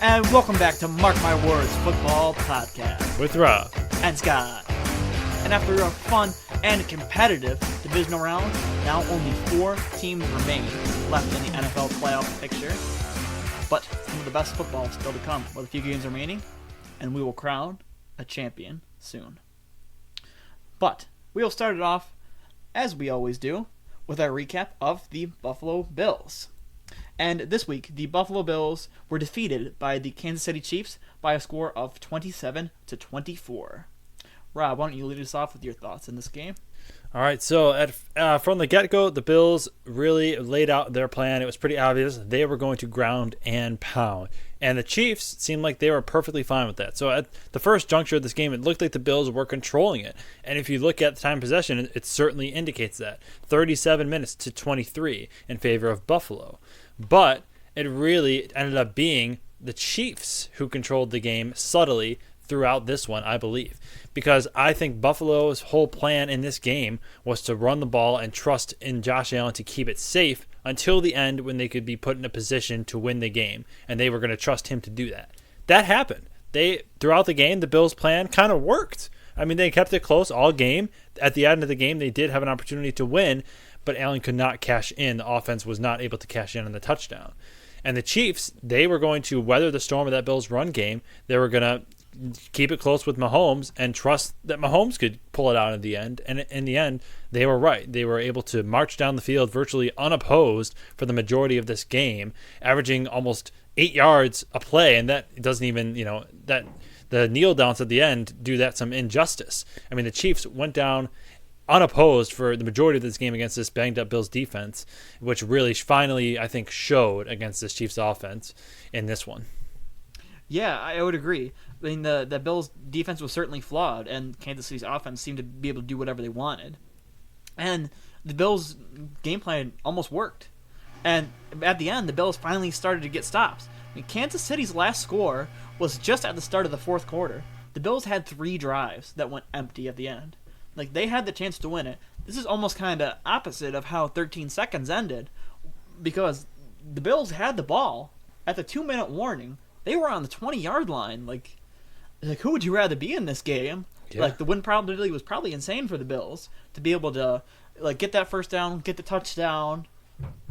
And welcome back to Mark My Words Football Podcast with Rob and Scott. And after a fun and competitive divisional round, now only 4 teams remain left in the NFL playoff picture. But some of the best football is still to come with a few games remaining, and we will crown a champion soon. But we'll start it off, as we always do, with our recap of the Buffalo Bills. And this week, the Buffalo Bills were defeated by the Kansas City Chiefs by a score of 27-24. Rob, why don't you lead us off with your thoughts in this game? All right, so from the get-go, the Bills really laid out their plan. It was pretty obvious they were going to ground and pound. And the Chiefs seemed like they were perfectly fine with that. So at the first juncture of this game, it looked like the Bills were controlling it. And if you look at the time of possession, it certainly indicates that. 37 minutes to 23 in favor of Buffalo. But it really ended up being the Chiefs who controlled the game subtly throughout this one, I believe. Because I think Buffalo's whole plan in this game was to run the ball and trust in Josh Allen to keep it safe until the end when they could be put in a position to win the game. And they were going to trust him to do that. That happened. Throughout the game, the Bills' plan kind of worked. I mean, they kept it close all game. At the end of the game, they did have an opportunity to win, but Allen could not cash in. The offense was not able to cash in on the touchdown. And the Chiefs, they were going to weather the storm of that Bills run game. They were going to keep it close with Mahomes and trust that Mahomes could pull it out in the end. And in the end, they were right. They were able to march down the field virtually unopposed for the majority of this game, averaging almost 8 yards a play. And that doesn't even, that the kneel downs at the end do that some injustice. I mean, the Chiefs went down unopposed for the majority of this game against this banged-up Bills defense, which really finally, I think, showed against this Chiefs offense in this one. Yeah, I would agree. I mean, the Bills' defense was certainly flawed, and Kansas City's offense seemed to be able to do whatever they wanted. And the Bills' game plan almost worked. And at the end, the Bills finally started to get stops. I mean, Kansas City's last score was just at the start of the fourth quarter. The Bills had 3 drives that went empty at the end. Like, they had the chance to win it. This is almost kind of opposite of how 13 seconds ended, because the Bills had the ball at the 2-minute warning. They were on the 20-yard line. Like, who would you rather be in this game? Yeah. Like, the win probability was probably insane for the Bills to be able to, like, get that first down, get the touchdown,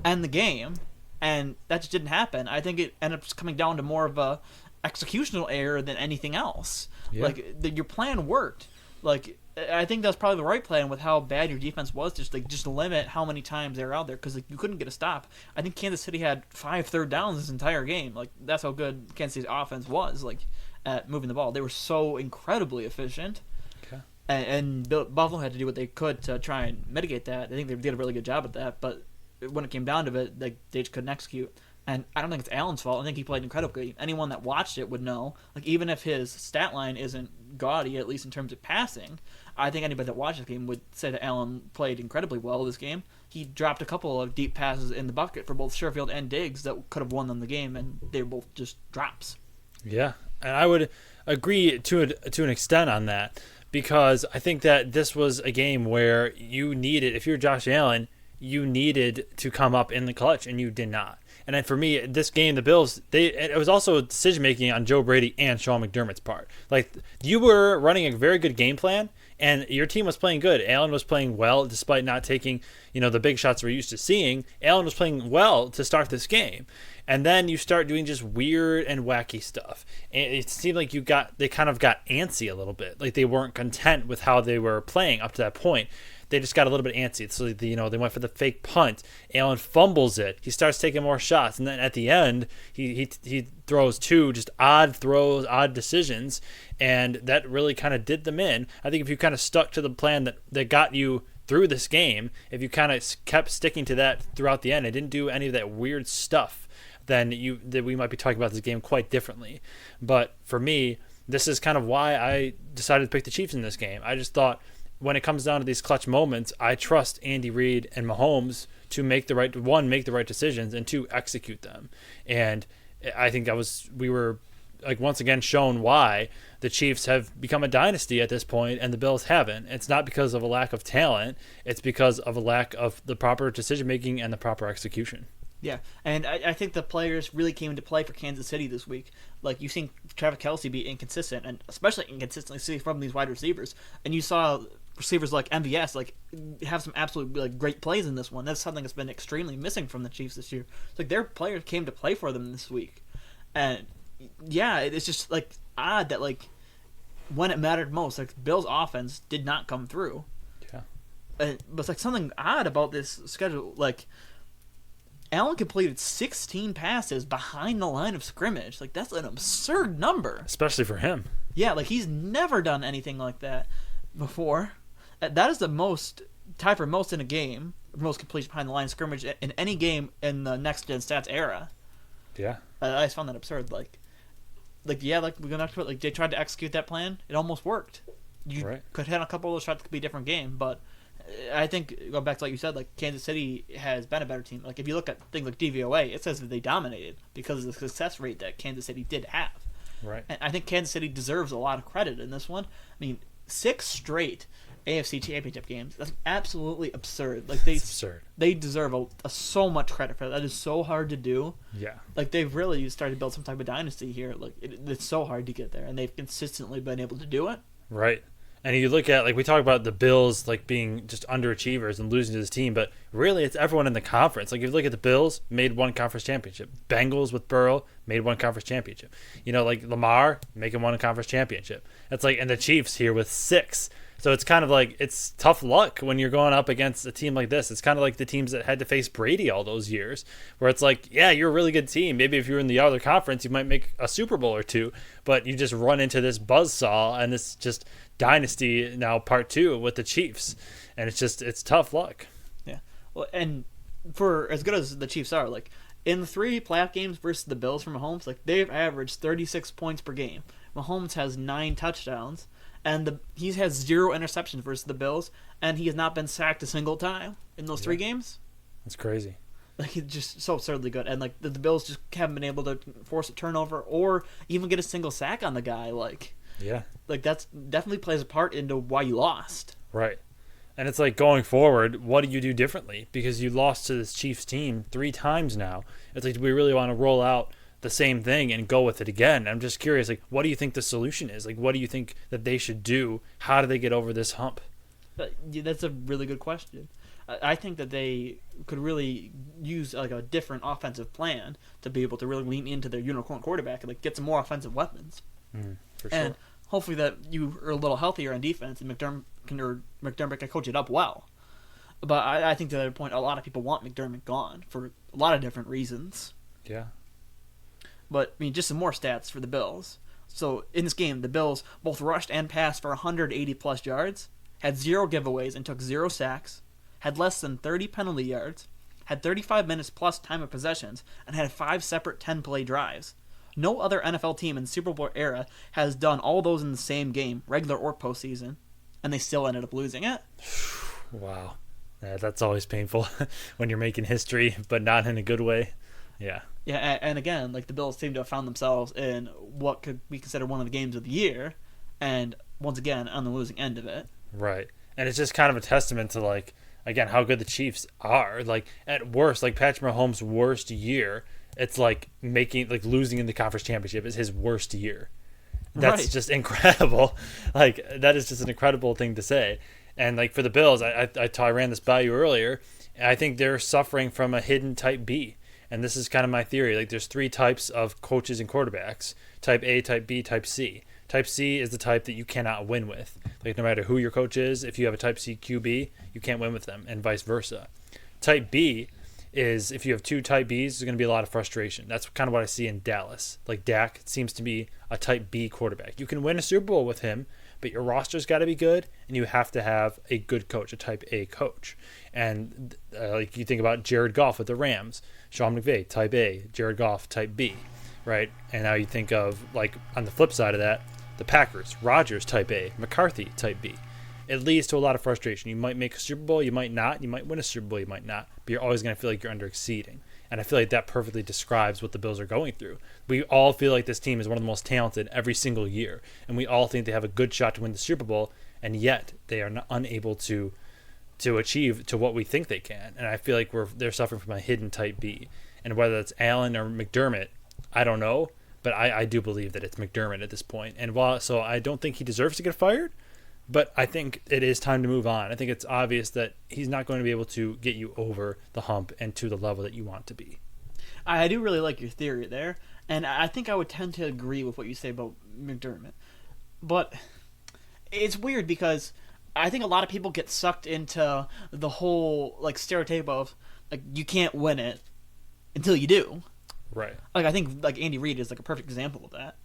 end the game, and that just didn't happen. I think it ended up coming down to more of a executional error than anything else. Yeah. Like, your plan worked. Like, I think that's probably the right plan with how bad your defense was. Just limit how many times they were out there, because you couldn't get a stop. I think Kansas City had 5 third downs this entire game. Like, that's how good Kansas City's offense was, like, at moving the ball. They were so incredibly efficient. Okay. And Buffalo had to do what they could to try and mitigate that. I think they did a really good job at that. But when it came down to it, they just couldn't execute. And I don't think it's Allen's fault. I think he played incredibly. Anyone that watched it would know. Like, even if his stat line isn't gaudy, at least in terms of passing, I think anybody that watched the game would say that Allen played incredibly well this game. He dropped a couple of deep passes in the bucket for both Sherfield and Diggs that could have won them the game, and they were both just drops. Yeah, and I would agree to an extent on that, because I think that this was a game where you needed, if you're Josh Allen, you needed to come up in the clutch, and you did not. And then for me, this game, the Bills, it was also decision-making on Joe Brady and Sean McDermott's part. Like, you were running a very good game plan, and your team was playing good. Allen was playing well, despite not taking, the big shots we're used to seeing. Allen was playing well to start this game. And then you start doing just weird and wacky stuff. And it seemed like they kind of got antsy a little bit. Like, they weren't content with how they were playing up to that point. They just got a little bit antsy. So, they went for the fake punt. Allen fumbles it. He starts taking more shots. And then at the end, he throws 2 just odd throws, odd decisions. And that really kind of did them in. I think if you kind of stuck to the plan that got you through this game, if you kind of kept sticking to that throughout the end, it didn't do any of that weird stuff, then we might be talking about this game quite differently. But for me, this is kind of why I decided to pick the Chiefs in this game. I just thought, when it comes down to these clutch moments, I trust Andy Reid and Mahomes to make the right decisions, and 2, execute them. And I think we were like once again shown why the Chiefs have become a dynasty at this point and the Bills haven't. It's not because of a lack of talent. It's because of a lack of the proper decision making and the proper execution. Yeah, and I think the players really came into play for Kansas City this week. Like, you've seen Travis Kelsey be inconsistent, and especially inconsistently from these wide receivers. And you saw receivers like MVS like have some absolute like great plays in this one. That's something that's been extremely missing from the Chiefs this year. It's like their players came to play for them this week, and yeah, it's just like odd that like when it mattered most, like Bills' offense did not come through. Yeah, But it's like something odd about this schedule, like. Allen completed 16 passes behind the line of scrimmage. Like, that's an absurd number. especially for him. Yeah, like, he's never done anything like that before. That is the most, tied for most in a game, most completion behind the line of scrimmage in any game in the next-gen stats era. Yeah, I just found that absurd. Like yeah, like, we're going to have to put, like, they tried to execute that plan. It almost worked. You right. could hit a couple of those shots, it could be a different game, but I think, going back to like you said, like Kansas City has been a better team. Like if you look at things like DVOA, it says that they dominated because of the success rate that Kansas City did have. Right. And I think Kansas City deserves a lot of credit in this one. I mean, 6 straight AFC Championship games. That's absolutely absurd. Like It's absurd. they deserve so much credit for that. That is so hard to do. Yeah. Like they've really started to build some type of dynasty here. Like it's so hard to get there, and they've consistently been able to do it. Right. And you look at, like, we talk about the Bills, like, being just underachievers and losing to this team, but really it's everyone in the conference. Like, if you look at the Bills, made one conference championship. Bengals with Burrow, made one conference championship. You know, like, Lamar, making one conference championship. It's like, and the Chiefs here with 6. So it's kind of like, it's tough luck when you're going up against a team like this. It's kind of like the teams that had to face Brady all those years, where it's like, yeah, you're a really good team. Maybe if you're in the other conference, you might make a Super Bowl or two, but you just run into this buzzsaw and this just dynasty now part 2 with the Chiefs. And it's tough luck. Yeah. Well, and for as good as the Chiefs are, like in the 3 playoff games versus the Bills from Mahomes, like they've averaged 36 points per game. Mahomes has 9 touchdowns. And he has 0 interceptions versus the Bills, and he has not been sacked a single time in those 3 games. That's crazy. Like, it's just so absurdly good. And, like, the Bills just haven't been able to force a turnover or even get a single sack on the guy. Like, that's definitely plays a part into why you lost. Right. And it's like, going forward, what do you do differently? Because you lost to this Chiefs team 3 times now. It's like, do we really want to roll out the same thing and go with it again? I'm just curious, like, what do you think the solution is? Like, what do you think that they should do? How do they get over this hump? That's a really good question. I think that they could really use like a different offensive plan to be able to really lean into their unicorn quarterback and like get some more offensive weapons. For sure. And hopefully that you are a little healthier on defense and McDermott can coach it up well. But I think to that point, a lot of people want McDermott gone for a lot of different reasons. Yeah. But, I mean, just some more stats for the Bills. So, in this game, the Bills both rushed and passed for 180-plus yards, had 0 giveaways and took 0 sacks, had less than 30 penalty yards, had 35 minutes plus time of possessions, and had 5 separate 10-play drives. No other NFL team in the Super Bowl era has done all those in the same game, regular or postseason, and they still ended up losing it. Wow. Yeah, that's always painful when you're making history, but not in a good way. Yeah. Yeah, and again, like the Bills seem to have found themselves in what could be considered one of the games of the year, and once again on the losing end of it. Right, and it's just kind of a testament to like again how good the Chiefs are. Like at worst, like Patrick Mahomes' worst year, it's like losing in the conference championship is his worst year. That's just incredible. Like that is just an incredible thing to say. And like for the Bills, I ran this by you earlier. I think they're suffering from a hidden type B. And this is kind of my theory. Like there's 3 types of coaches and quarterbacks. Type A, type B, type C. Type C is the type that you cannot win with. Like no matter who your coach is, if you have a type C QB, you can't win with them, and vice versa. Type B is if you have 2 type Bs, there's going to be a lot of frustration. That's kind of what I see in Dallas. Like Dak seems to be a type B quarterback. You can win a Super Bowl with him, but your roster's got to be good, and you have to have a good coach, a type A coach. And like you think about Jared Goff with the Rams, Sean McVay, type A, Jared Goff, type B, right? And now you think of, like, on the flip side of that, the Packers, Rodgers, type A, McCarthy, type B. It leads to a lot of frustration. You might make a Super Bowl, you might not. You might win a Super Bowl, you might not. But you're always going to feel like you're under-exceeding. And I feel like that perfectly describes what the Bills are going through. We all feel like this team is one of the most talented every single year. And we all think they have a good shot to win the Super Bowl, and yet they are unable to achieve to what we think they can. And I feel like they're suffering from a hidden type B. And whether it's Allen or McDermott, I don't know. But I do believe that it's McDermott at this point. And so I don't think he deserves to get fired, but I think it is time to move on. I think it's obvious that he's not going to be able to get you over the hump and to the level that you want to be. I do really like your theory there, and I think I would tend to agree with what you say about McDermott. But it's weird because I think a lot of people get sucked into the whole like stereotype of like you can't win it until you do. Right. Like I think like Andy Reid is like a perfect example of that.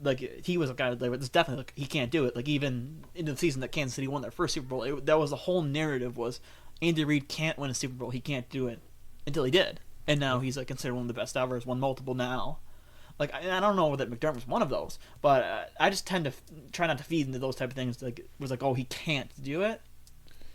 Like he was a guy that was definitely like, he can't do it. Like even into the season that Kansas City won their first Super Bowl, that was the whole narrative was Andy Reid can't win a Super Bowl. He can't do it until he did, and now he's like considered one of the best ever. He's won multiple now. Like I don't know that McDermott's one of those, but I just tend to try not to feed into those type of things. Like it was like oh he can't do it.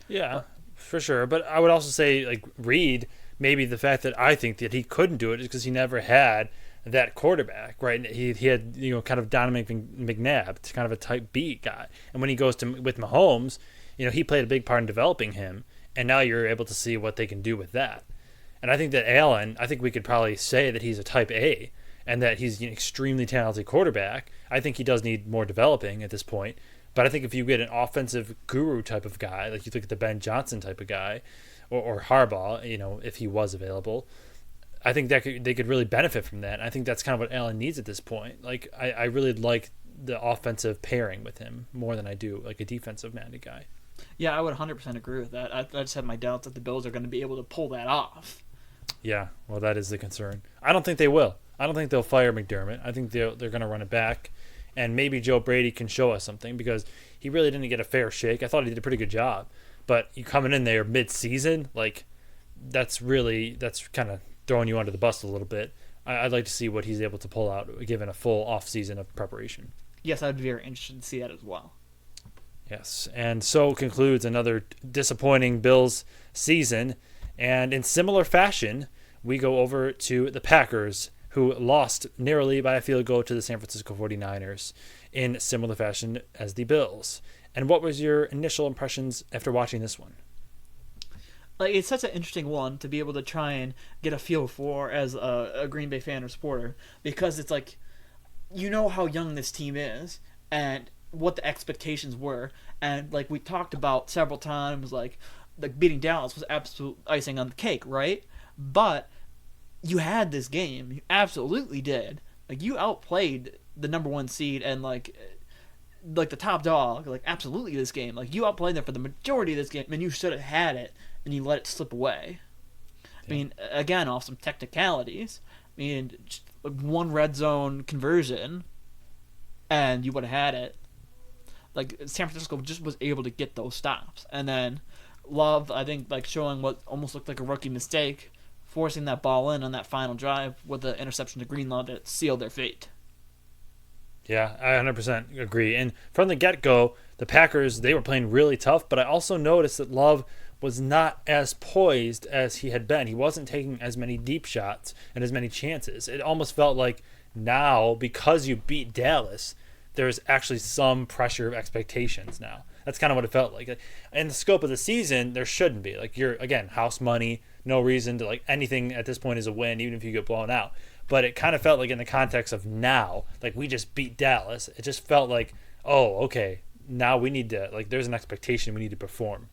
Yeah, for sure. But I would also say like Reid. Maybe the fact that I think that he couldn't do it is because he never had that quarterback, right? He had kind of Donovan McNabb, it's kind of a type B guy, and when he goes to with Mahomes, he played a big part in developing him, and now you're able to see what they can do with that. And I think that Allen, I think we could probably say that he's a type A, and that he's an extremely talented quarterback. I think he does need more developing at this point, but I think if you get an offensive guru type of guy, like you look at the Ben Johnson type of guy. Or Harbaugh, if he was available, I think that they could really benefit from that. I think that's kind of what Allen needs at this point. Like I really like the offensive pairing with him more than I do like a defensive minded guy. Yeah, I would 100% agree with that. I just have my doubts that the Bills are going to be able to pull that off. Yeah, well, that is the concern. I don't think they will. I don't think they'll fire McDermott. I think they're going to run it back, and maybe Joe Brady can show us something because he really didn't get a fair shake. I thought he did a pretty good job. But you coming in there mid-season, like that's kind of throwing you under the bus a little bit. I'd like to see what he's able to pull out given a full off-season of preparation. Yes, I'd be very interested to see that as well. Yes, and so concludes another disappointing Bills season. And in similar fashion, we go over to the Packers, who lost narrowly by a field goal to the San Francisco 49ers in similar fashion as the Bills. And what was your initial impressions after watching this one? Like it's such an interesting one to be able to try and get a feel for as a Green Bay fan or supporter because it's like how young this team is and what the expectations were, and like we talked about several times, like beating Dallas was absolute icing on the cake, right? But you had this game, you absolutely did. Like you outplayed the number one seed and like the top dog, like absolutely this game. Like you outplayed them for the majority of this game, and you should have had it, and you let it slip away. Yeah. I mean, again, off some technicalities. I mean, just one red zone conversion, and you would have had it. Like San Francisco just was able to get those stops, and then Love, I think, like showing what almost looked like a rookie mistake, forcing that ball in on that final drive with the interception to Greenlaw that sealed their fate. Yeah, I 100% agree. And from the get-go, the Packers, they were playing really tough, but I also noticed that Love was not as poised as he had been. He wasn't taking as many deep shots and as many chances. It almost felt like now, because you beat Dallas, there's actually some pressure of expectations now. That's kind of what it felt like. In the scope of the season, there shouldn't be. Like, you're, again, house money, no reason to, like, anything at this point is a win, even if you get blown out. But it kind of felt like in the context of now, like we just beat Dallas, it just felt like, oh, okay, now we need to, like there's an expectation we need to perform.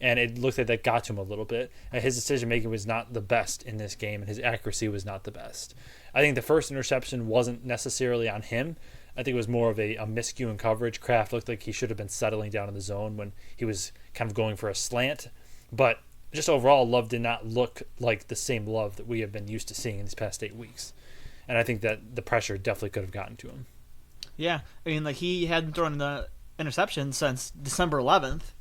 And it looked like that got to him a little bit. And his decision-making was not the best in this game, and his accuracy was not the best. I think the first interception wasn't necessarily on him. I think it was more of a miscue in coverage. Kraft looked like he should have been settling down in the zone when he was kind of going for a slant. But just overall, Love did not look like the same Love that we have been used to seeing in these past 8 weeks. And I think that the pressure definitely could have gotten to him. Yeah, I mean, like he hadn't thrown the interception since December 11th,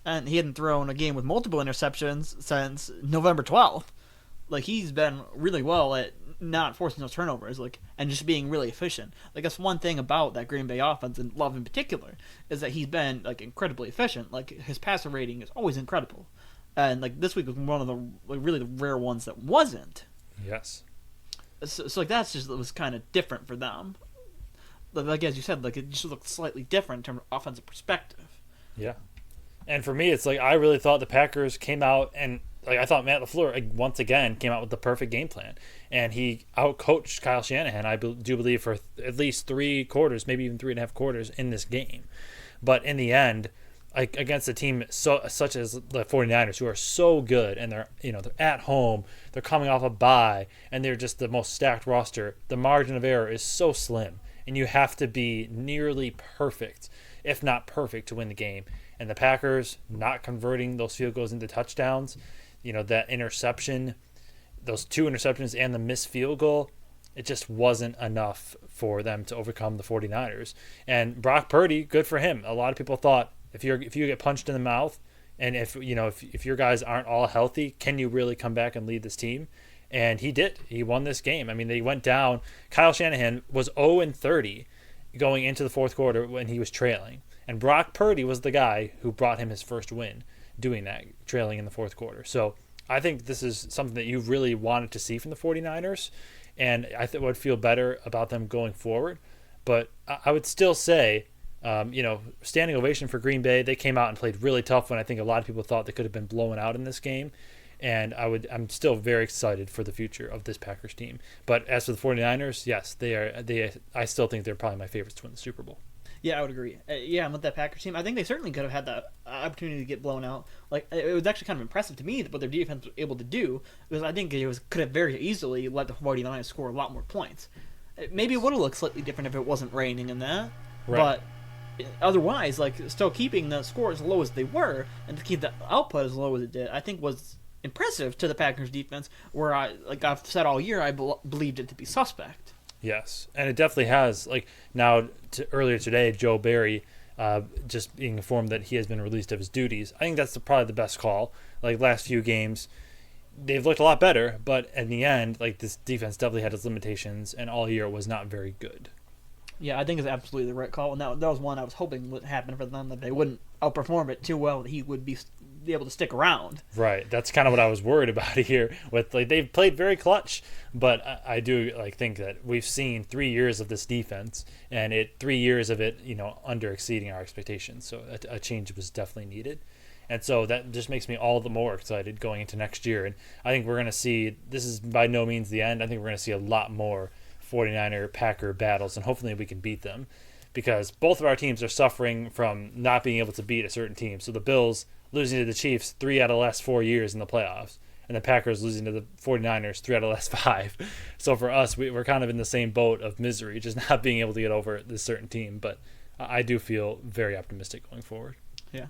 and he hadn't thrown a game with multiple interceptions since November 12th. Like he's been really well at not forcing those turnovers, like, and just being really efficient. Like that's one thing about that Green Bay offense, and Love in particular, is that he's been like incredibly efficient. Like his passer rating is always incredible. And like this week was one of the really the rare ones that wasn't. Yes. So like that's just it was kind of different for them. Like as you said, like it just looked slightly different in terms of offensive perspective. Yeah. And for me, it's like I really thought the Packers came out and like I thought Matt LaFleur once again came out with the perfect game plan, and he outcoached Kyle Shanahan. I do believe for at least 3 quarters, maybe even 3.5 quarters in this game. But in the end, like against a team such as the 49ers, who are so good, and they're at home, they're coming off a bye, and they're just the most stacked roster. The margin of error is so slim, and you have to be nearly perfect, if not perfect, to win the game. And the Packers not converting those field goals into touchdowns, that interception, those 2 interceptions and the missed field goal, it just wasn't enough for them to overcome the 49ers. And Brock Purdy, good for him. A lot of people thought if you get punched in the mouth, and if your guys aren't all healthy, can you really come back and lead this team? And he did. He won this game. I mean, they went down. Kyle Shanahan was 0-30 going into the fourth quarter when he was trailing. And Brock Purdy was the guy who brought him his first win doing that, trailing in the fourth quarter. So I think this is something that you really wanted to see from the 49ers, and I would feel better about them going forward. But I would still say, standing ovation for Green Bay. They came out and played really tough when I think a lot of people thought they could have been blown out in this game. And I'm still very excited for the future of this Packers team. But as for the 49ers, yes, I still think they're probably my favorites to win the Super Bowl. Yeah, I would agree. I'm with that Packers team. I think they certainly could have had that opportunity to get blown out. Like, it was actually kind of impressive to me what their defense was able to do, because I think could have very easily let the 49ers score a lot more points. Maybe it would have looked slightly different if it wasn't raining in that, right. But otherwise, like, still keeping the score as low as they were and to keep the output as low as it did, I think was impressive to the Packers defense, where I've said all year, I believed it to be suspect. Yes, and it definitely has. Like now, earlier today, Joe Barry just being informed that he has been released of his duties. I think that's probably the best call. Like last few games, they've looked a lot better, but in the end, like this defense definitely had its limitations, and all year was not very good. Yeah, I think it's absolutely the right call, and that was one I was hoping would happen for them, that they wouldn't outperform it too well, that he would be able to stick around. Right, that's kind of what I was worried about here. With they've played very clutch, but I do think that we've seen 3 years of this defense, and 3 years of it, under exceeding our expectations. So a change was definitely needed, and so that just makes me all the more excited going into next year. And I think we're going to see. This is by no means the end. I think we're going to see a lot more 49er Packer battles, and hopefully we can beat them, because both of our teams are suffering from not being able to beat a certain team. So the Bills losing to the Chiefs 3 out of the last 4 years in the playoffs, and the Packers losing to the 49ers 3 out of the last 5. So for us, we're kind of in the same boat of misery, just not being able to get over this certain team. But I do feel very optimistic going forward. Yeah.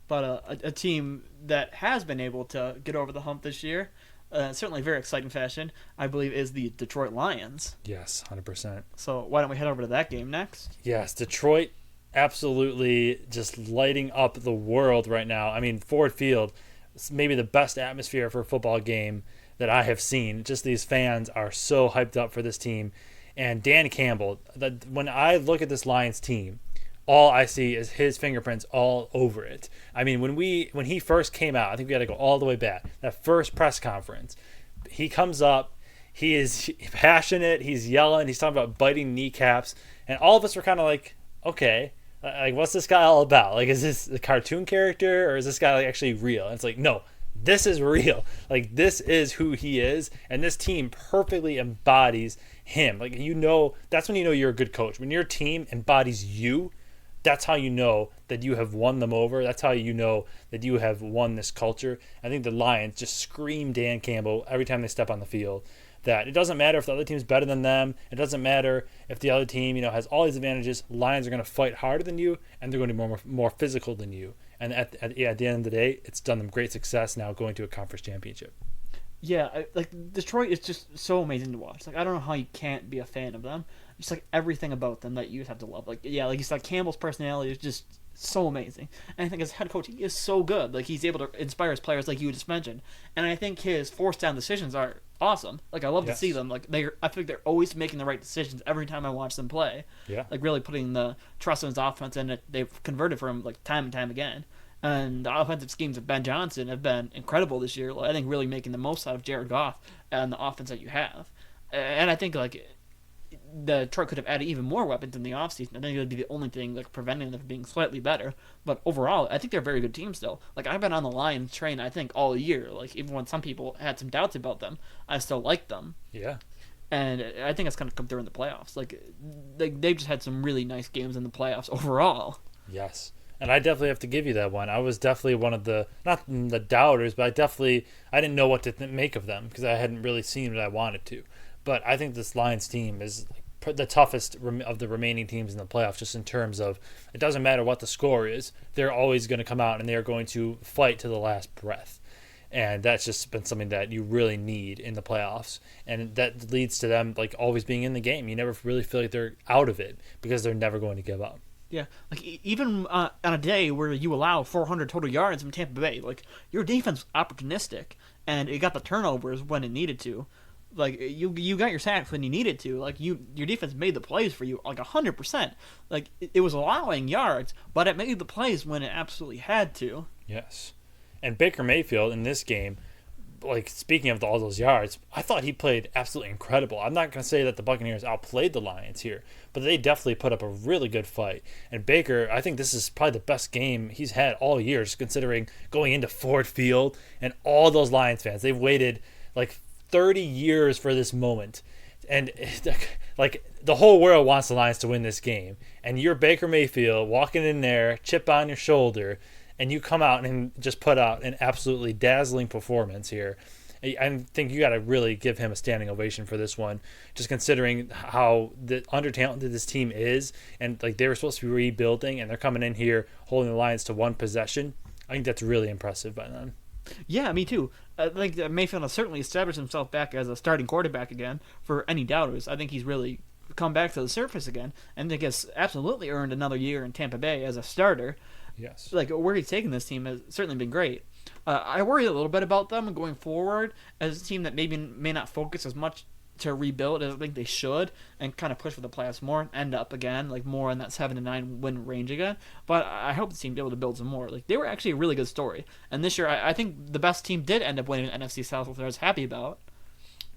But a team that has been able to get over the hump this year, certainly very exciting fashion, I believe, is the Detroit Lions. Yes, 100%. So why don't we head over to that game next? Yes, Detroit absolutely just lighting up the world right now. I mean, Ford Field is maybe the best atmosphere for a football game that I have seen. Just these fans are so hyped up for this team. And Dan Campbell, when I look at this Lions team, all I see is his fingerprints all over it. I mean, when he first came out, I think we got to go all the way back. That first press conference, he comes up, he is passionate, he's yelling, he's talking about biting kneecaps, and all of us were kind of like, okay, like what's this guy all about? Like, is this a cartoon character, or is this guy like actually real? And it's like, no, this is real. Like, this is who he is, and this team perfectly embodies him. Like, that's when you know you're a good coach. When your team embodies you, that's how you know that you have won them over. That's how you know that you have won this culture. I think the Lions just scream Dan Campbell every time they step on the field, that it doesn't matter if the other team's better than them. It doesn't matter if the other team, has all these advantages. Lions are going to fight harder than you, and they're going to be more physical than you. And at the end of the day, it's done them great success now going to a conference championship. Yeah, Detroit is just so amazing to watch. Like, I don't know how you can't be a fan of them. Just like everything about them that you just have to love. Like, yeah, like you said, Campbell's personality is just so amazing. And I think as head coach, he is so good. Like, he's able to inspire his players, like you just mentioned. And I think his forced down decisions are awesome. Like, I love to see them. Like, I think they're always making the right decisions every time I watch them play. Yeah. Like, really putting the trust in his offense, and they've converted for him like time and time again. And the offensive schemes of Ben Johnson have been incredible this year. I think really making the most out of Jared Goff and the offense that you have. And I think, like, Detroit could have added even more weapons in the offseason. I think it would be the only thing like preventing them from being slightly better. But overall, I think they're a very good team still. Like I've been on the Lions train, I think all year. Like even when some people had some doubts about them, I still like them. Yeah. And I think it's going to come through in the playoffs. Like they've just had some really nice games in the playoffs overall. Yes. And I definitely have to give you that one. I was definitely one of the, not the doubters, but I didn't know what to make of them because I hadn't really seen what I wanted to. But I think this Lions team is the toughest of the remaining teams in the playoffs, just in terms of it doesn't matter what the score is. They're always going to come out and they're going to fight to the last breath. And that's just been something that you really need in the playoffs. And that leads to them like always being in the game. You never really feel like they're out of it because they're never going to give up. Yeah, like even on a day where you allow 400 total yards from Tampa Bay, like your defense was opportunistic and it got the turnovers when it needed to. Like you got your sacks when you needed to. Like your defense made the plays for you like 100%. Like it was allowing yards, but it made the plays when it absolutely had to. Yes, and Baker Mayfield in this game, like speaking of all those yards, I thought he played absolutely incredible. I'm not going to say that the Buccaneers outplayed the Lions here, but they definitely put up a really good fight. And Baker, I think this is probably the best game he's had all year, just considering going into Ford Field and all those Lions fans. They've waited like 30 years for this moment. And like the whole world wants the Lions to win this game. And you're Baker Mayfield walking in there, chip on your shoulder, and you come out and just put out an absolutely dazzling performance here. I think you got to really give him a standing ovation for this one, just considering how under-talented this team is, and like they were supposed to be rebuilding, and they're coming in here holding the Lions to one possession. I think that's really impressive by them. Yeah, me too. I think that Mayfield has certainly established himself back as a starting quarterback again for any doubters. I think he's really come back to the surface again, and I think has absolutely earned another year in Tampa Bay as a starter. Yes. Like where he's taken this team has certainly been great. I worry a little bit about them going forward as a team that maybe may not focus as much to rebuild as I think they should, and kind of push for the playoffs more and end up again like more in that 7-9 win range again. But I hope the team be able to build some more. Like they were actually a really good story, and this year I think the best team did end up winning the NFC South, which I was happy about,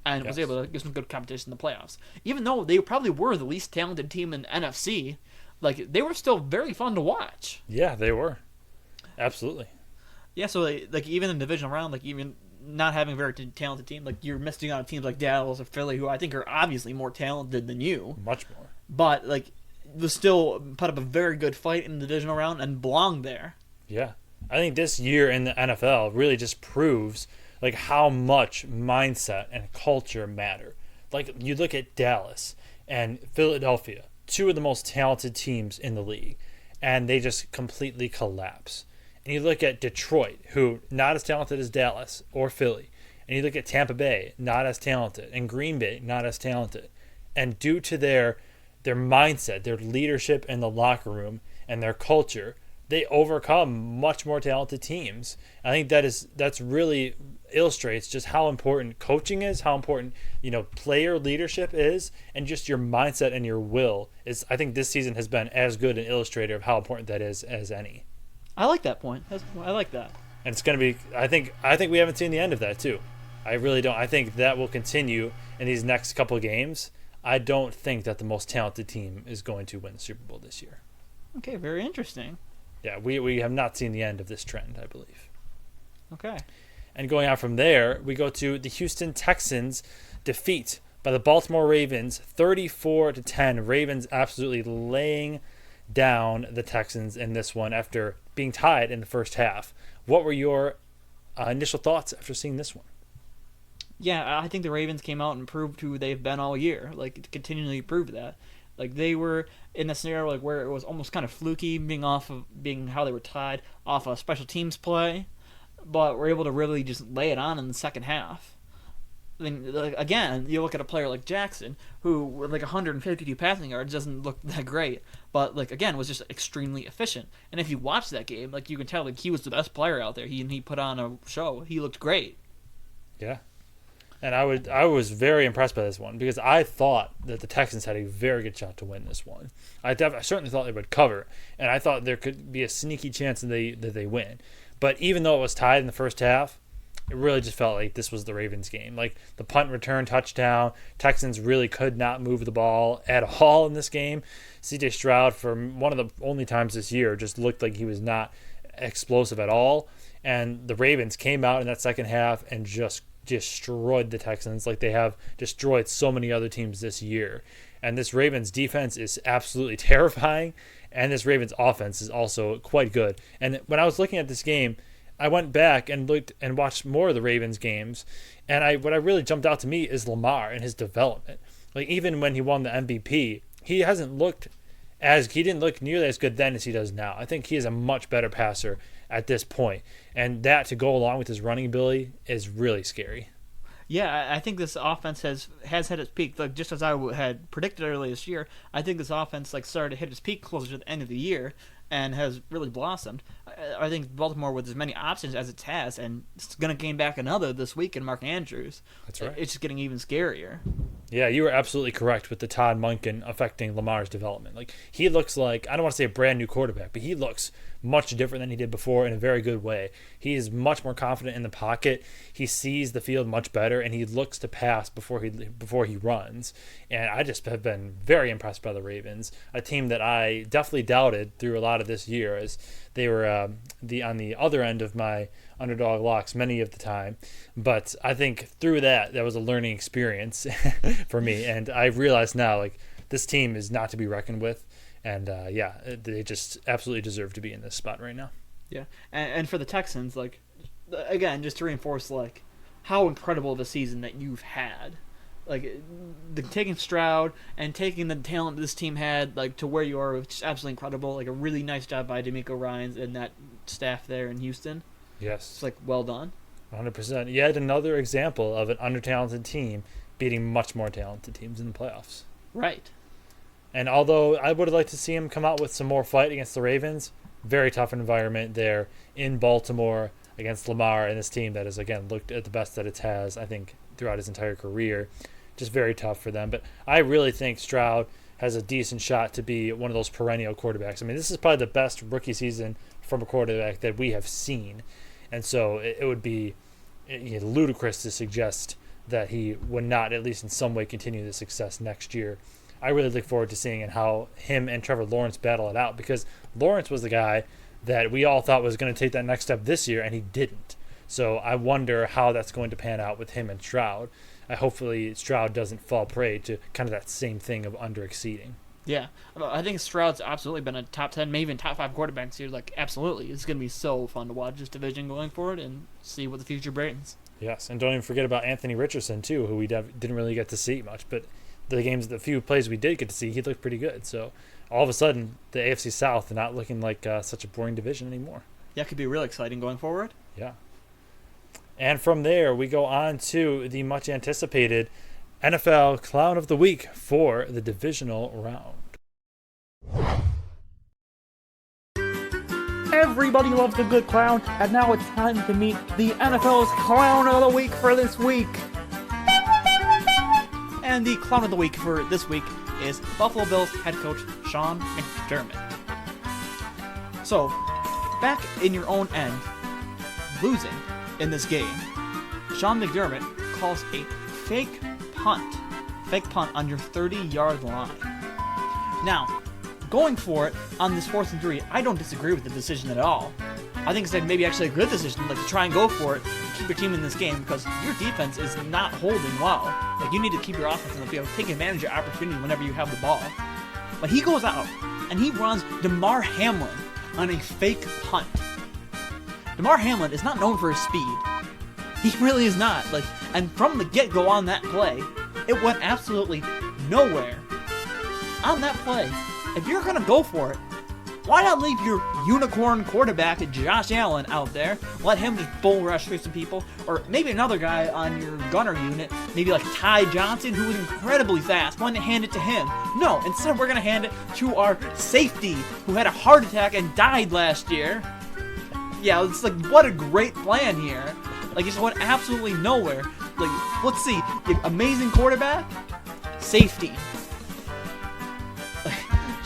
and was able to give some good competition in the playoffs. Even though they probably were the least talented team in the NFC, like they were still very fun to watch. Yeah, they were. Absolutely. Yeah, so like even in the divisional round, like even not having a very talented team, like you're missing out on teams like Dallas or Philly, who I think are obviously more talented than you. Much more. But like, was still put up a very good fight in the divisional round and belonged there. Yeah, I think this year in the NFL really just proves like how much mindset and culture matter. Like you look at Dallas and Philadelphia, two of the most talented teams in the league, and they just completely collapse. And you look at Detroit, who not as talented as Dallas or Philly. And you look at Tampa Bay, not as talented. And Green Bay, not as talented. And due to their mindset, their leadership in the locker room, and their culture, they overcome much more talented teams. I think that's really illustrates just how important coaching is, how important player leadership is, and just your mindset and your will is. I think this season has been as good an illustrator of how important that is as any. I like that point. I like that. And it's going to be. I think we haven't seen the end of that too. I really don't. I think that will continue in these next couple of games. I don't think that the most talented team is going to win the Super Bowl this year. Okay, very interesting. Yeah, we have not seen the end of this trend, I believe. Okay. And going out from there, we go to the Houston Texans defeat by the Baltimore Ravens, 34-10. Ravens absolutely laying down the Texans in this one after being tied in the first half. What were your initial thoughts after seeing this one? Yeah, I think the Ravens came out and proved who they've been all year. Like, continually proved that. Like, they were in a scenario like where it was almost kind of fluky, being how they were tied off a special teams play, but were able to really just lay it on in the second half. I mean, like, again, you look at a player like Jackson, who with like 152 passing yards doesn't look that great, but like again was just extremely efficient. And if you watch that game, like you can tell like he was the best player out there. He put on a show. He looked great. Yeah. And I was very impressed by this one because I thought that the Texans had a very good shot to win this one. I certainly thought they would cover, and I thought there could be a sneaky chance that they win. But even though it was tied in the first half, it really just felt like this was the Ravens game. Like the punt return touchdown, Texans really could not move the ball at all in this game. CJ Stroud, for one of the only times this year, just looked like he was not explosive at all. And the Ravens came out in that second half and just destroyed the Texans like they have destroyed so many other teams this year. And this Ravens defense is absolutely terrifying, and this Ravens offense is also quite good. And when I was looking at this game, I went back and looked and watched more of the Ravens games, and what I really jumped out to me is Lamar and his development. Like even when he won the MVP, he didn't look nearly as good then as he does now. I think he is a much better passer at this point, and that to go along with his running ability is really scary. Yeah, I think this offense has hit its peak. Like just as I had predicted earlier this year, I think this offense started to hit its peak closer to the end of the year and has really blossomed. I think Baltimore, with as many options as it has, and it's going to gain back another this week in Mark Andrews. That's right. It's just getting even scarier. Yeah, you were absolutely correct with the Todd Monken affecting Lamar's development. Like he looks like, I don't want to say a brand new quarterback, but he looks much different than he did before in a very good way. He is much more confident in the pocket. He sees the field much better, and he looks to pass before he runs. And I just have been very impressed by the Ravens, a team that I definitely doubted through a lot of this year, as they were on the other end of my underdog locks many of the time. But I think through that was a learning experience for me, and I realize now like this team is not to be reckoned with. And they just absolutely deserve to be in this spot right now. Yeah, and for the Texans, like again, just to reinforce like how incredible of a season that you've had, like taking Stroud and taking the talent this team had like to where you are, which is absolutely incredible. Like a really nice job by D'Amico Ryans and that staff there in Houston. Yes, it's like well done. 100%. Yet another example of an under-talented team beating much more talented teams in the playoffs. Right. And although I would have liked to see him come out with some more fight against the Ravens, very tough environment there in Baltimore against Lamar and this team that has, again, looked at the best that it has, I think, throughout his entire career. Just very tough for them. But I really think Stroud has a decent shot to be one of those perennial quarterbacks. I mean, this is probably the best rookie season from a quarterback that we have seen. And so it would be ludicrous to suggest that he would not, at least in some way, continue the success next year. I really look forward to seeing how him and Trevor Lawrence battle it out, because Lawrence was the guy that we all thought was going to take that next step this year, and he didn't. So I wonder how that's going to pan out with him and Stroud. Hopefully Stroud doesn't fall prey to kind of that same thing of under-exceeding. Yeah, I think Stroud's absolutely been a top 10, maybe even top 5 quarterback this year. Like, absolutely. It's going to be so fun to watch this division going forward and see what the future brings. Yes, and don't even forget about Anthony Richardson, too, who we didn't really get to see much, but the few plays we did get to see, he looked pretty good. So all of a sudden, the AFC South is not looking like such a boring division anymore. Yeah, it could be real exciting going forward. Yeah. And from there, we go on to the much anticipated NFL Clown of the Week for the divisional round. Everybody loves a good clown, and now it's time to meet the NFL's Clown of the Week for this week. And the Clown of the Week for this week is Buffalo Bills head coach Sean McDermott. So, back in your own end, losing in this game, Sean McDermott calls a fake punt on your 30-yard line. Now, going for it on this 4th and 3, I don't disagree with the decision at all. I think it's maybe actually a good decision, like to try and go for it, keep your team in this game, because your defense is not holding well. Like, you need to keep your offense in the field, take advantage of your opportunity whenever you have the ball. But he goes out and he runs DeMar Hamlin on a fake punt. DeMar Hamlin is not known for his speed. He really is not. And from the get-go on that play, it went absolutely nowhere. On that play, if you're gonna go for it, why not leave your unicorn quarterback, Josh Allen, out there? Let him just bull rush through some people. Or maybe another guy on your gunner unit, maybe like Ty Johnson, who was incredibly fast. Why not hand it to him? No, instead we're going to hand it to our safety, who had a heart attack and died last year. Yeah, it's like, what a great plan here. Like, it just went absolutely nowhere. Like, let's see. Amazing quarterback, safety.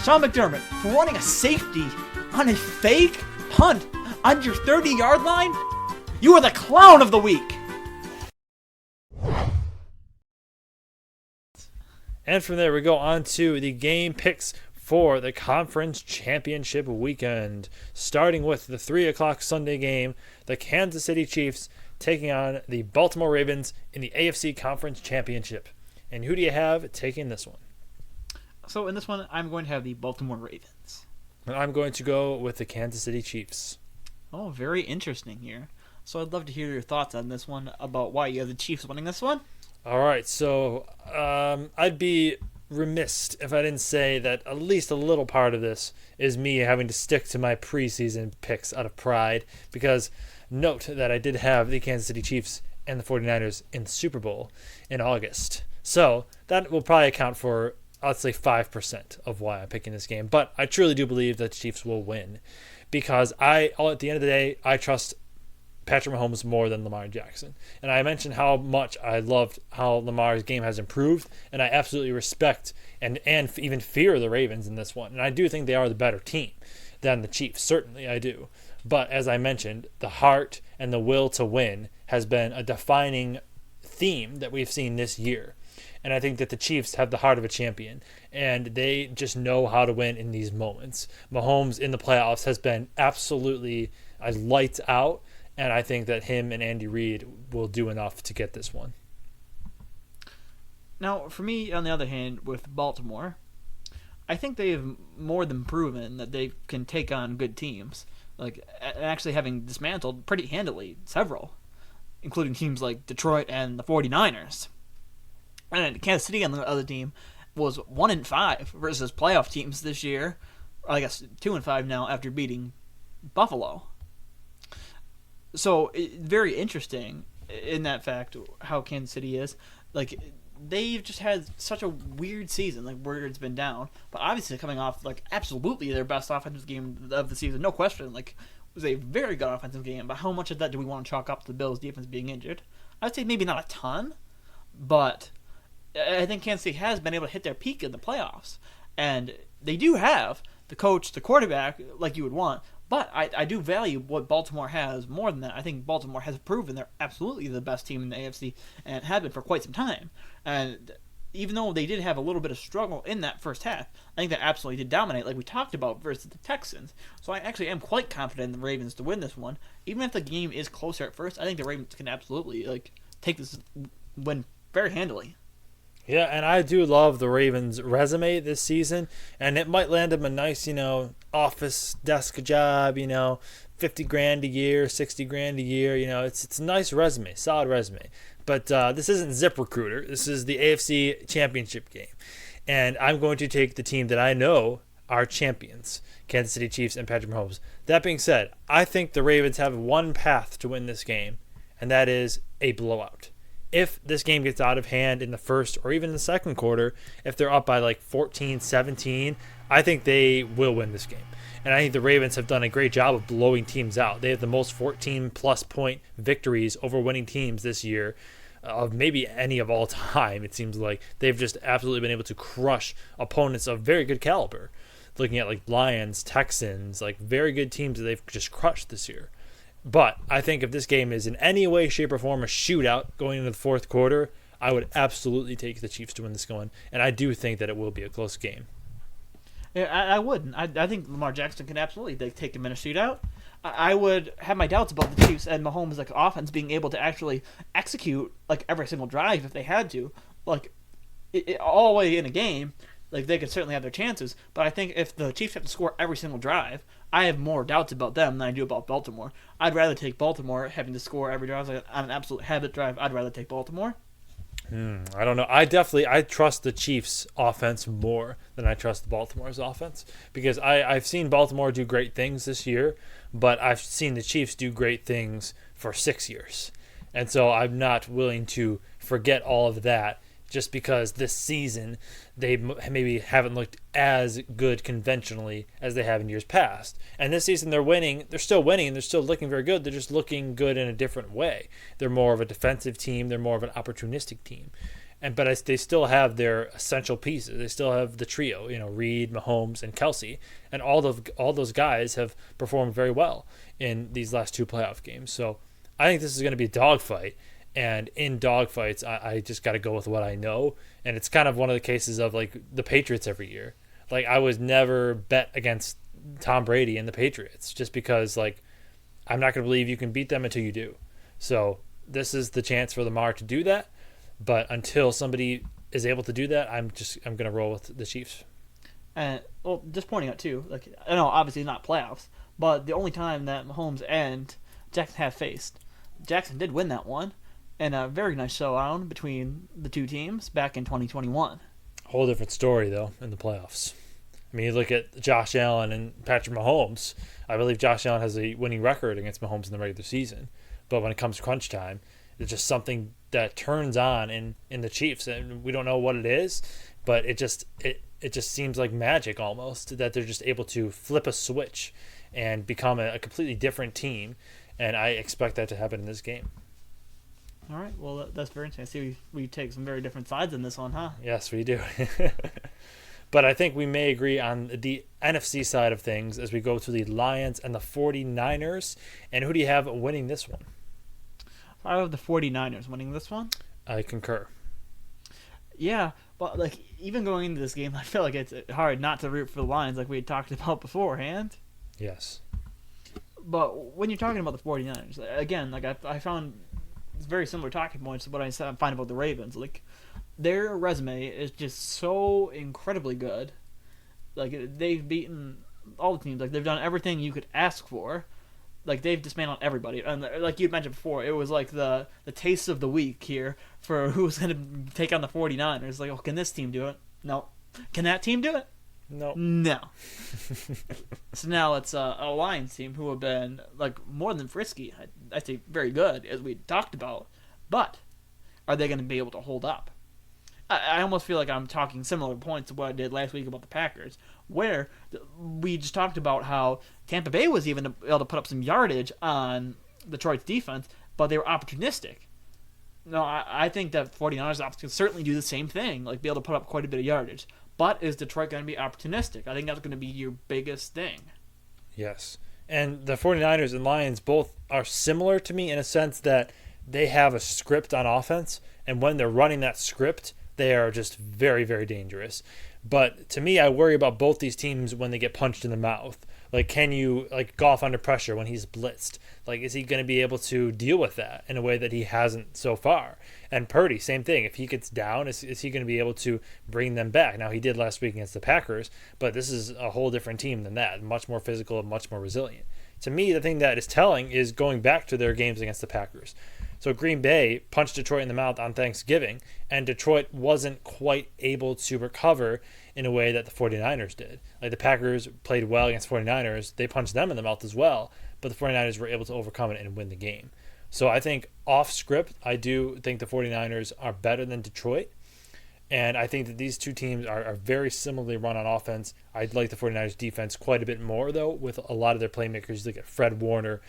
Sean McDermott for running a safety on a fake punt on your 30-yard line? You are the clown of the week. And from there, we go on to the game picks for the conference championship weekend. Starting with the 3 o'clock Sunday game, the Kansas City Chiefs taking on the Baltimore Ravens in the AFC Conference Championship. And who do you have taking this one? So in this one, I'm going to have the Baltimore Ravens. And I'm going to go with the Kansas City Chiefs. Oh, very interesting here. So I'd love to hear your thoughts on this one about why you have the Chiefs winning this one. All right, so I'd be remiss if I didn't say that at least a little part of this is me having to stick to my preseason picks out of pride, because note that I did have the Kansas City Chiefs and the 49ers in the Super Bowl in August. So that will probably account for, I'd say, 5% of why I'm picking this game. But I truly do believe that the Chiefs will win, because at the end of the day, I trust Patrick Mahomes more than Lamar Jackson. And I mentioned how much I loved how Lamar's game has improved, and I absolutely respect and even fear the Ravens in this one. And I do think they are the better team than the Chiefs. Certainly I do. But as I mentioned, the heart and the will to win has been a defining theme that we've seen this year. And I think that the Chiefs have the heart of a champion, and they just know how to win in these moments. Mahomes in the playoffs has been absolutely lights out, and I think that him and Andy Reid will do enough to get this one. Now, for me, on the other hand, with Baltimore, I think they have more than proven that they can take on good teams. Like, actually having dismantled pretty handily several, including teams like Detroit and the 49ers. And Kansas City on the other team was 1-5 versus playoff teams this year. I guess 2-5 now after beating Buffalo. So very interesting in that fact how Kansas City is. Like, they've just had such a weird season, like where it's been down. But obviously coming off like absolutely their best offensive game of the season, no question. Like, it was a very good offensive game. But how much of that do we want to chalk up to the Bills' defense being injured? I'd say maybe not a ton, but I think Kansas City has been able to hit their peak in the playoffs. And they do have the coach, the quarterback, like you would want. But I do value what Baltimore has more than that. I think Baltimore has proven they're absolutely the best team in the AFC and have been for quite some time. And even though they did have a little bit of struggle in that first half, I think they absolutely did dominate, like we talked about, versus the Texans. So I actually am quite confident in the Ravens to win this one. Even if the game is closer at first, I think the Ravens can absolutely take this win very handily. Yeah, and I do love the Ravens' resume this season, and it might land them a nice, office desk job, $50,000 a year, $60,000 a year. It's a nice resume, solid resume. But this isn't ZipRecruiter. This is the AFC Championship game, and I'm going to take the team that I know are champions, Kansas City Chiefs and Patrick Mahomes. That being said, I think the Ravens have one path to win this game, and that is a blowout. If this game gets out of hand in the first or even in the second quarter, if they're up by 14-17, I think they will win this game. And I think the Ravens have done a great job of blowing teams out. They have the most 14-plus point victories over winning teams this year of maybe any of all time. It seems like they've just absolutely been able to crush opponents of very good caliber. Looking at Lions, Texans, very good teams that they've just crushed this year. But I think if this game is in any way, shape, or form a shootout going into the fourth quarter, I would absolutely take the Chiefs to win this one. And I do think that it will be a close game. Yeah, I wouldn't. I think Lamar Jackson can absolutely take him in a shootout. I would have my doubts about the Chiefs and Mahomes' offense being able to actually execute every single drive if they had to. All the way in a game, they could certainly have their chances. But I think if the Chiefs have to score every single drive, I have more doubts about them than I do about Baltimore. I'd rather take Baltimore having to score every drive on an absolute habit drive. I'd rather take Baltimore. I don't know. I trust the Chiefs' offense more than I trust Baltimore's offense, because I've seen Baltimore do great things this year, but I've seen the Chiefs do great things for 6 years. And so I'm not willing to forget all of that just because this season they maybe haven't looked as good conventionally as they have in years past. And this season they're winning. They're still winning, and they're still looking very good. They're just looking good in a different way. They're more of a defensive team. They're more of an opportunistic team. But they still have their essential pieces. They still have the trio, Reed, Mahomes, and Kelsey. And all those guys have performed very well in these last two playoff games. So I think this is going to be a dogfight. And in dogfights, I just got to go with what I know. And it's kind of one of the cases of like the Patriots every year. Like I was never bet against Tom Brady and the Patriots just because like I'm not going to believe you can beat them until you do. So this is the chance for Lamar to do that. But until somebody is able to do that, I'm going to roll with the Chiefs. And well, just pointing out too, like I know obviously not playoffs, but the only time that Mahomes and Jackson have faced, Jackson did win that one, in a very nice showdown between the two teams back in 2021. Whole different story though in the playoffs. I mean, you look at Josh Allen and Patrick Mahomes. I believe Josh Allen has a winning record against Mahomes in the regular season, but when it comes to crunch time, it's just something that turns on in the Chiefs, and we don't know what it is, but it just seems like magic almost that they're just able to flip a switch and become a completely different team, and I expect that to happen in this game. All right, well that's very interesting. I see we take some very different sides in this one, huh? Yes, we do. But I think we may agree on the NFC side of things as we go to the Lions and the 49ers. And who do you have winning this one? I have the 49ers winning this one. I concur. Yeah, but like even going into this game, I feel like it's hard not to root for the Lions like we had talked about beforehand. Yes. But when you're talking about the 49ers, again, like I found it's very similar talking points to what I find about the Ravens. Like their resume is just so incredibly good. Like they've beaten all the teams. Like they've done everything you could ask for. Like they've dismantled everybody. And like you mentioned before, it was like the taste of the week here for who's going to take on the 49ers. Like, oh, can this team do it? No. Can that team do it? No. No. So now it's a Lions team who have been like more than frisky. I'd say very good, as we talked about. But are they going to be able to hold up? I almost feel like I'm talking similar points to what I did last week about the Packers, where we just talked about how Tampa Bay was even able to put up some yardage on Detroit's defense, but they were opportunistic. No, I think that 49ers can certainly do the same thing, like be able to put up quite a bit of yardage. But is Detroit going to be opportunistic? I think that's going to be your biggest thing. Yes. And the 49ers and Lions both are similar to me in a sense that they have a script on offense, and when they're running that script, they are just very, very dangerous. But to me, I worry about both these teams when they get punched in the mouth. Like, can you, like, Goff under pressure when he's blitzed? Like, is he going to be able to deal with that in a way that he hasn't so far? And Purdy, same thing. If he gets down, is he going to be able to bring them back? Now, he did last week against the Packers, but this is a whole different team than that. Much more physical and much more resilient. To me, the thing that is telling is going back to their games against the Packers. So Green Bay punched Detroit in the mouth on Thanksgiving, and Detroit wasn't quite able to recover in a way that the 49ers did. Like the Packers played well against 49ers. They punched them in the mouth as well, but the 49ers were able to overcome it and win the game. So I think off script, I do think the 49ers are better than Detroit. And I think that these two teams are very similarly run on offense. I'd like the 49ers defense quite a bit more, though, with a lot of their playmakers. Look at Fred Warner,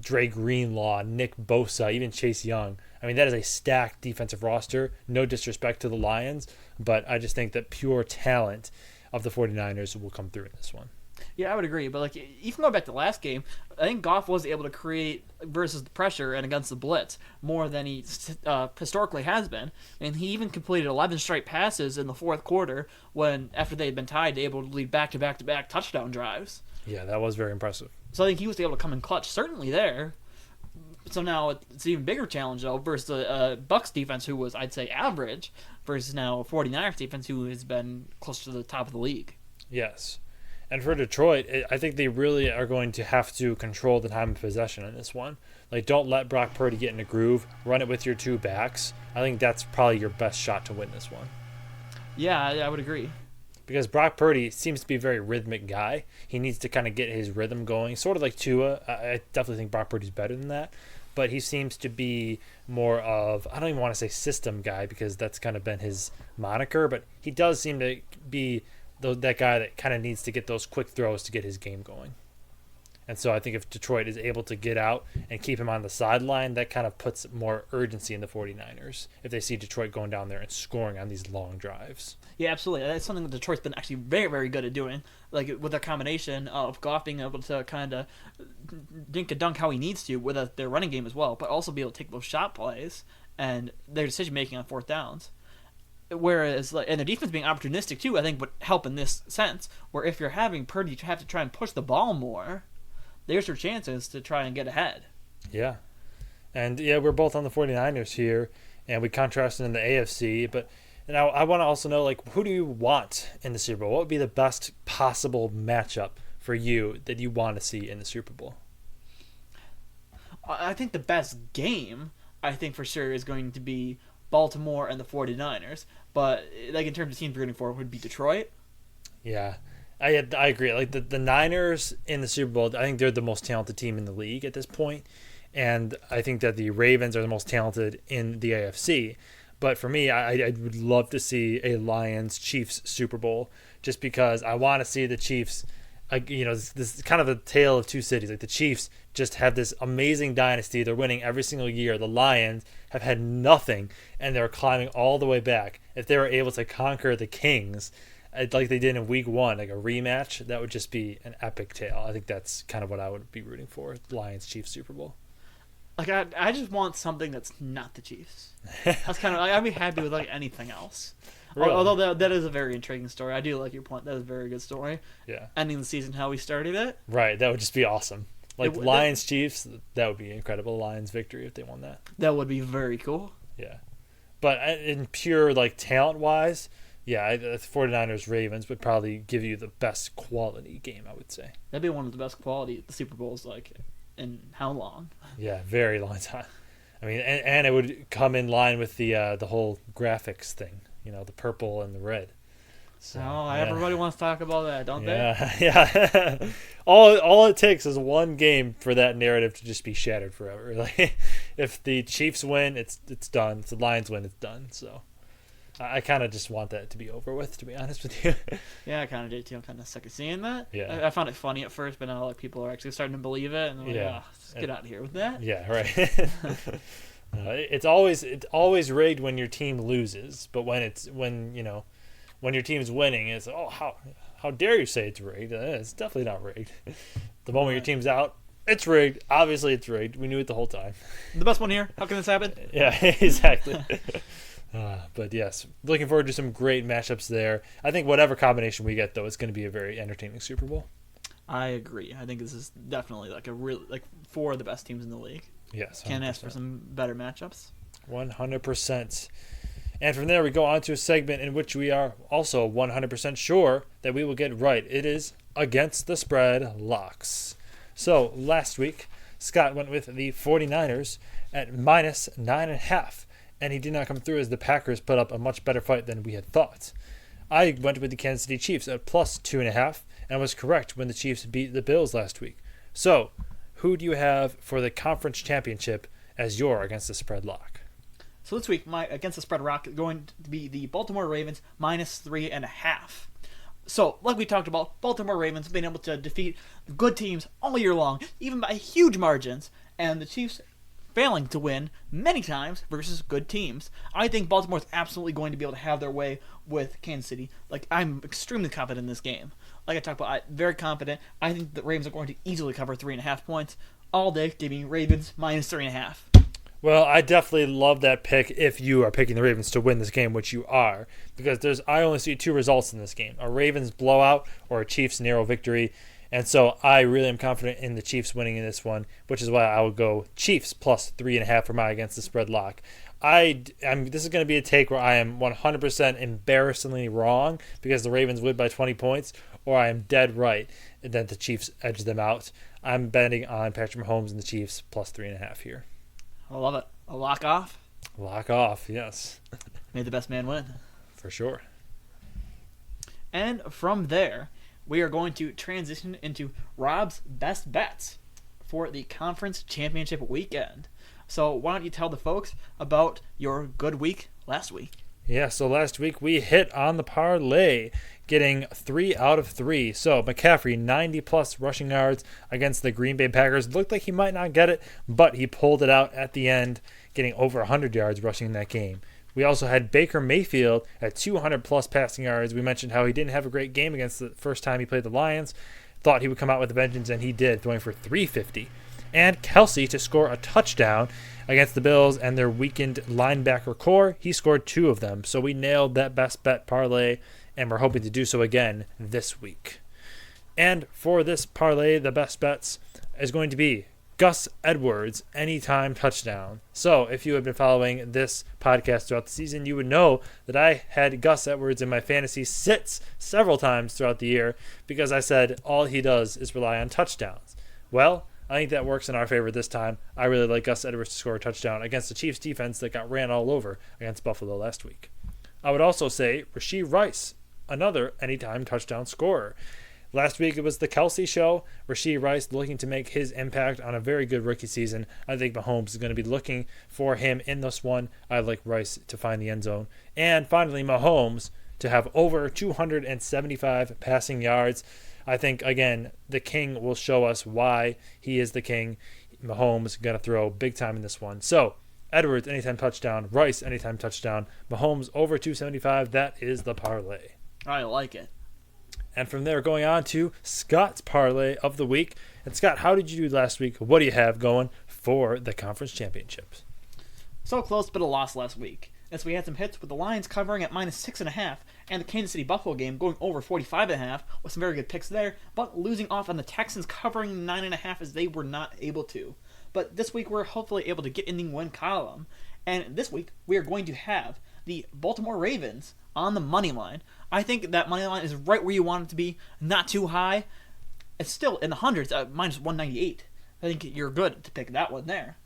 Dre Greenlaw, Nick Bosa, even Chase Young. I mean, that is a stacked defensive roster. No disrespect to the Lions, but I just think that pure talent of the 49ers will come through in this one. Yeah, I would agree. But like even going back to the last game, I think Goff was able to create versus the pressure and against the blitz more than he historically has been. And he even completed 11 straight passes in the fourth quarter when after they had been tied, able to lead back-to-back touchdown drives. Yeah, that was very impressive. So I think he was able to come in clutch, certainly there. So now it's an even bigger challenge, though, versus the Bucks defense, who was, I'd say, average, versus now a 49ers defense, who has been close to the top of the league. Yes. And for Detroit, I think they really are going to have to control the time of possession in this one. Like, don't let Brock Purdy get in a groove. Run it with your two backs. I think that's probably your best shot to win this one. Yeah, I would agree. Because Brock Purdy seems to be a very rhythmic guy. He needs to kind of get his rhythm going, sort of like Tua. I definitely think Brock Purdy's better than that. But he seems to be more of, I don't even want to say system guy because that's kind of been his moniker, but he does seem to be that guy that kind of needs to get those quick throws to get his game going. And so I think if Detroit is able to get out and keep him on the sideline, that kind of puts more urgency in the 49ers if they see Detroit going down there and scoring on these long drives. Yeah, absolutely. That's something that Detroit's been actually very, very good at doing. Like with their combination of Goff being able to kind of dink and dunk how he needs to with their running game as well, but also be able to take those shot plays and their decision making on fourth downs. Whereas, and the defense being opportunistic too, I think would help in this sense. Where if you're having Purdy have to try and push the ball more, there's your chances to try and get ahead. Yeah. And yeah, we're both on the 49ers here, and we contrasted in the AFC. But now I want to also know, like, who do you want in the Super Bowl? What would be the best possible matchup for you that you want to see in the Super Bowl? I think the best game, I think for sure, is going to be Baltimore and the 49ers. But like in terms of teams we're rooting for, would be Detroit. Yeah. I agree. Like the Niners in the Super Bowl, I think they're the most talented team in the league at this point. And I think that the Ravens are the most talented in the AFC. But for me, I would love to see a Lions-Chiefs Super Bowl just because I want to see the Chiefs, this is kind of a tale of two cities. Like the Chiefs just have this amazing dynasty. They're winning every single year. The Lions have had nothing, and they're climbing all the way back. If they were able to conquer the Kings, like they did in Week 1, like a rematch, that would just be an epic tale. I think that's kind of what I would be rooting for, Lions-Chiefs Super Bowl. Like I just want something that's not the Chiefs. That's kind of I'd be happy with like anything else. Really? Although that is a very intriguing story. I do like your point. That is a very good story. Yeah. Ending the season how we started it. Right. That would just be awesome. Like Lions-Chiefs, that would be incredible. Lions victory if they won that. That would be very cool. Yeah. But in pure like talent-wise, yeah, the 49ers-Ravens would probably give you the best quality game, I would say. That'd be one of the best quality the Super Bowls like in how long? Yeah, very long time. I mean, and it would come in line with the whole graphics thing, the purple and the red. So, everybody wants to talk about that, don't they? Yeah. all it takes is one game for that narrative to just be shattered forever. Like, if the Chiefs win, it's done. If the Lions win, it's done. So, I kind of just want that to be over with, to be honest with you. Yeah, I kind of did too. I'm kind of sick of seeing that. Yeah. I found it funny at first, but now like people are actually starting to believe it, and I'm like, let's get out of here with that. Yeah, right. It's always rigged when your team loses, but when your team's winning, it's how dare you say it's rigged? It's definitely not rigged. The moment your team's out, it's rigged. Obviously, it's rigged. We knew it the whole time. The best one here. How can this happen? Yeah, exactly. But yes, looking forward to some great matchups there. I think whatever combination we get, though, it's going to be a very entertaining Super Bowl. I agree. I think this is definitely like four of the best teams in the league. Yes, 100%. Can't ask for some better matchups. 100%. And from there, we go on to a segment in which we are also 100% sure that we will get right. It is Against the Spread Locks. So last week, Scott went with the 49ers at minus 9.5. And he did not come through as the Packers put up a much better fight than we had thought. I went with the Kansas City Chiefs at plus 2.5 and was correct when the Chiefs beat the Bills last week. So, who do you have for the conference championship as your against the spread lock? So this week, my against the spread lock is going to be the Baltimore Ravens minus 3.5. So, like we talked about, Baltimore Ravens being able to defeat good teams all year long, even by huge margins, and the Chiefs failing to win many times versus good teams. I think Baltimore's absolutely going to be able to have their way with Kansas City. Like, I'm extremely confident in this game. Like I talked about, I'm very confident. I think the Ravens are going to easily cover 3.5 points all day, giving Ravens minus 3.5. Well, I definitely love that pick if you are picking the Ravens to win this game, which you are, because I only see two results in this game: a Ravens blowout or a Chiefs narrow victory. And so I really am confident in the Chiefs winning in this one, which is why I will go Chiefs plus 3.5 for my against the spread lock. This is going to be a take where I am 100% embarrassingly wrong because the Ravens win by 20 points, or I am dead right and then the Chiefs edge them out. I'm betting on Patrick Mahomes and the Chiefs plus 3.5 here. I love it. A lock off? Lock off, yes. May the best man win. For sure. And from there, we are going to transition into Rob's best bets for the conference championship weekend. So why don't you tell the folks about your good week last week? Yeah, so last week we hit on the parlay, getting 3 out of 3. So McCaffrey, 90-plus rushing yards against the Green Bay Packers. Looked like he might not get it, but he pulled it out at the end, getting over 100 yards rushing in that game. We also had Baker Mayfield at 200-plus passing yards. We mentioned how he didn't have a great game against the first time he played the Lions. Thought he would come out with a vengeance, and he did, throwing for 350. And Kelsey to score a touchdown against the Bills and their weakened linebacker core. He scored 2 of them. So we nailed that best bet parlay, and we're hoping to do so again this week. And for this parlay, the best bets is going to be Gus Edwards, anytime touchdown. So if you have been following this podcast throughout the season, you would know that I had Gus Edwards in my fantasy sits several times throughout the year because I said all he does is rely on touchdowns. Well, I think that works in our favor this time. I really like Gus Edwards to score a touchdown against the Chiefs defense that got ran all over against Buffalo last week. I would also say Rashee Rice, another anytime touchdown scorer. Last week it was the Kelsey show. Rashee Rice looking to make his impact on a very good rookie season. I think Mahomes is going to be looking for him in this one. I'd like Rice to find the end zone. And finally, Mahomes to have over 275 passing yards. I think, again, the king will show us why he is the king. Mahomes going to throw big time in this one. So, Edwards, anytime touchdown. Rice, anytime touchdown. Mahomes, over 275. That is the parlay. I like it. And from there, going on to Scott's parlay of the week. And Scott, how did you do last week? What do you have going for the conference championships? So close, but a loss last week. As we had some hits with the Lions covering at -6.5 and the Kansas City Buffalo game going over 45.5 with some very good picks there, but losing off on the Texans covering 9.5 as they were not able to. But this week we're hopefully able to get in the win column. And this week we are going to have the Baltimore Ravens on the money line. I think that money line is right where you want it to be, not too high. It's still in the hundreds at -198. I think you're good to pick that one there.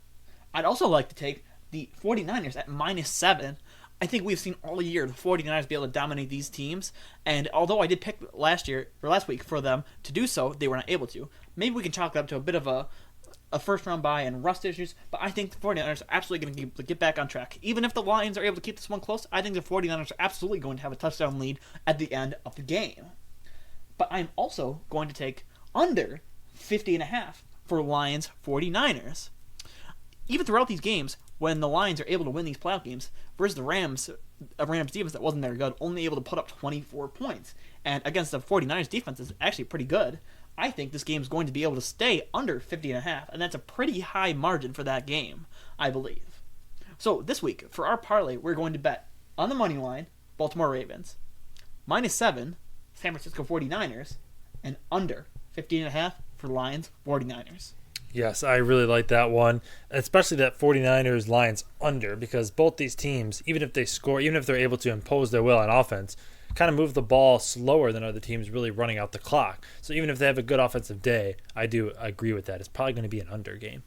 I'd also like to take the 49ers at -7. I think we've seen all year the 49ers be able to dominate these teams, and although I did pick last week for them to do so, they were not able to. Maybe we can chalk it up to a bit of a first round bye and rust issues, but I think the 49ers are absolutely going to get back on track. Even if the Lions are able to keep this one close, I think the 49ers are absolutely going to have a touchdown lead at the end of the game. But I'm also going to take under 50.5 for Lions 49ers. Even throughout these games, when the Lions are able to win these playoff games versus the Rams, a Rams defense that wasn't very good, only able to put up 24 points. And against the 49ers defense is actually pretty good. I think this game is going to be able to stay under 50.5, and that's a pretty high margin for that game, I believe. So this week, for our parlay, we're going to bet on the money line, Baltimore Ravens, -7, San Francisco 49ers, and under 50.5 for Lions 49ers. Yes, I really like that one, especially that 49ers Lions under, because both these teams, even if they score, even if they're able to impose their will on offense, kind of move the ball slower than other teams really running out the clock. So even if they have a good offensive day, I do agree with that. It's probably going to be an under game.